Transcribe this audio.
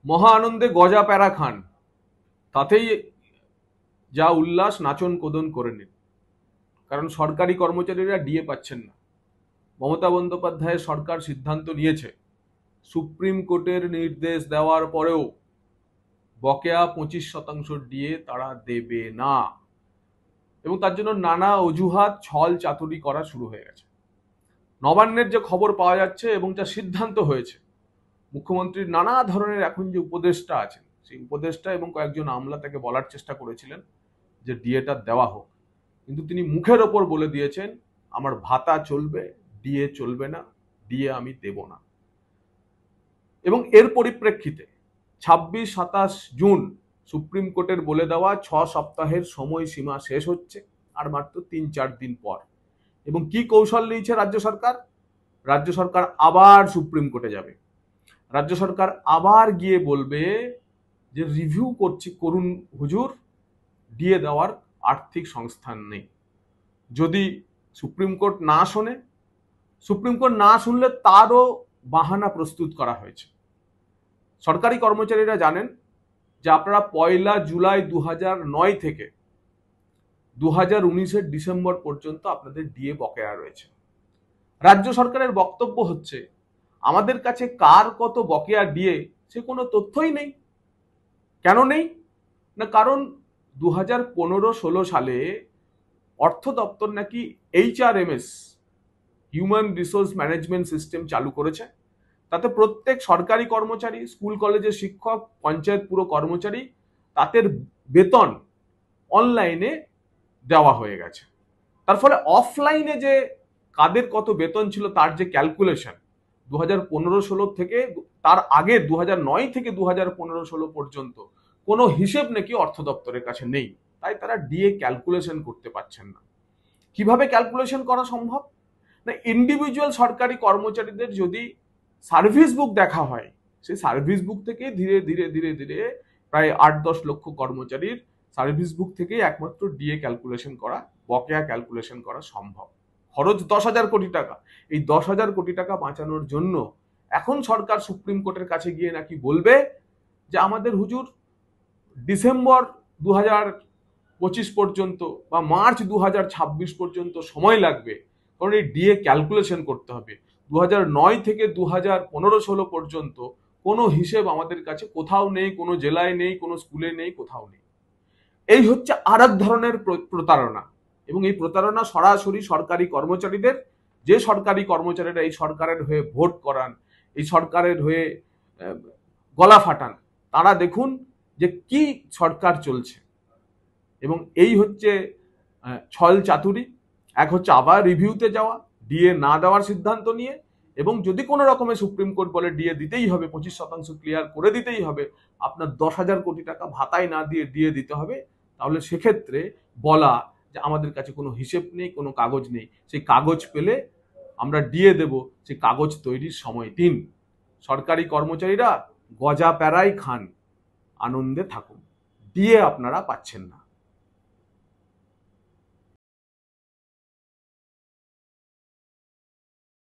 মহা আনন্দে গজা প্যারা খান, তাতেই যা উল্লাস নাচন কোদন করে নিন। কারণ সরকারি কর্মচারীরা ডিএ পাচ্ছেন না। মমতা বন্দ্যোপাধ্যায়ের সরকার সিদ্ধান্ত নিয়েছে সুপ্রিম কোর্টের নির্দেশ দেওয়ার পরেও বকেয়া 25% ডিএ তারা দেবে না, এবং তার জন্য নানা অজুহাত ছল চাতুরি করা শুরু হয়ে গেছে। নবান্নের যে খবর পাওয়া যাচ্ছে এবং যা সিদ্ধান্ত হয়েছে, মুখ্যমন্ত্রীর নানা ধরনের এখন যে উপদেষ্টা আছেন, সেই উপদেষ্টা এবং কয়েকজন আমলা তাকে বলার চেষ্টা করেছিলেন যে ডিএটা দেওয়া হোক, কিন্তু তিনি মুখের ওপর বলে দিয়েছেন আমার ভাতা চলবে, ডিএ চলবে না, ডিএ আমি দেব না। এবং এর পরিপ্রেক্ষিতে 26-27 জুন সুপ্রিম কোর্টের বলে দেওয়া 6 সপ্তাহের সময়সীমা শেষ হচ্ছে আর মাত্র 3-4 দিন পর। এবং কি কৌশল নিয়েছে রাজ্য সরকার? রাজ্য সরকার আবার সুপ্রিম কোর্টে যাবে। রাজ্য সরকার আবার গিয়ে বলবে যে রিভিউ করুন হুজুর, ডিএ দেওয়ার আর্থিক সংস্থান নেই। যদি সুপ্রিম কোর্ট না শোনে, সুপ্রিম কোর্ট না শুনলে তারও বাহানা প্রস্তুত করা হয়েছে। সরকারি কর্মচারীরা জানেন যে আপনারা 1 জুলাই 2009 থেকে 2019-এর ডিসেম্বর পর্যন্ত আপনাদের ডিএ বকেয়া রয়েছে। রাজ্য সরকারের বক্তব্য হচ্ছে আমাদের কাছে কার কত বকেয়া ডিএ সে কোনো তথ্যই নেই। কেন নেই? না, কারণ 2015-16 সালে অর্থ দপ্তর নাকি HRMS, human resource management system চালু করেছে। তাতে প্রত্যেক সরকারি কর্মচারী, স্কুল কলেজের শিক্ষক, পঞ্চায়েত পুরো কর্মচারী, তাদের বেতন অনলাইনে দেওয়া হয়ে গেছে। তার ফলে অফলাইনে যে কাদের কত বেতন ছিল তার যে ক্যালকুলেশন 2015-16 থেকে, তার আগে 2009 থেকে 2015-16 পর্যন্ত কোনো হিসেব নাকি অর্থ দপ্তরের কাছে নেই। তাই তারা ডিএ ক্যালকুলেশন করতে পারছেন না। কিভাবে ক্যালকুলেশন করা সম্ভব? না, ইন্ডিভিজুয়াল সরকারি কর্মচারীদের যদি সার্ভিস বুক দেখা হয়, সেই সার্ভিস বুক থেকে ধীরে ধীরে ধীরে ধীরে প্রায় 8-10 লক্ষ কর্মচারীর সার্ভিস বুক থেকেই একমাত্র ডিএ ক্যালকুলেশন করা, বকেয়া ক্যালকুলেশন করা সম্ভব। খরচ 10,000 কোটি টাকা। এই 10,000 কোটি টাকা বাঁচানোর জন্য এখন সরকার সুপ্রিম কোর্টের কাছে গিয়ে নাকি বলবে যে আমাদের হুজুর ডিসেম্বর 2025 পর্যন্ত বা মার্চ 2026 পর্যন্ত সময় লাগবে, কারণ এই ডিএ ক্যালকুলেশন করতে হবে। 2009 থেকে 2015-16 পর্যন্ত কোনো হিসেব আমাদের কাছে কোথাও নেই, কোনো জেলায় নেই, কোনো স্কুলে নেই, কোথাও নেই। এই হচ্ছে আর এক ধরনের প্রতারণা। এবং এই প্রতারণা সরাসরি সরকারি কর্মচারীদের, যে সরকারি কর্মচারীরা এই সরকারের হয়ে ভোট করান, এই সরকারের হয়ে গলা ফাটান, তারা দেখুন যে কি সরকার চলছে। এবং এই হচ্ছে ছল চাতুরি। এক হচ্ছে আবার রিভিউতে যাওয়া, ডিএ না দেওয়ার সিদ্ধান্ত নিয়ে, এবং যদি কোনো রকমে সুপ্রিম কোর্ট বলে ডিএ দিতেই হবে, 25% ক্লিয়ার করে দিতেই হবে, আপনার 10,000 কোটি টাকা ভাতায় না দিয়ে ডিএ দিতে হবে, তাহলে সেক্ষেত্রে বলা যে আমাদের কাছে কোনো হিসেব নেই, কোনো কাগজ নেই। সেই কাগজ পেলে আমরা ডিএ দেব, সেই কাগজ তৈরির সময় দিন। সরকারি কর্মচারীরা গজা প্যারাই খান, আনন্দে থাকুন, ডিএ আপনারা পাচ্ছেন না।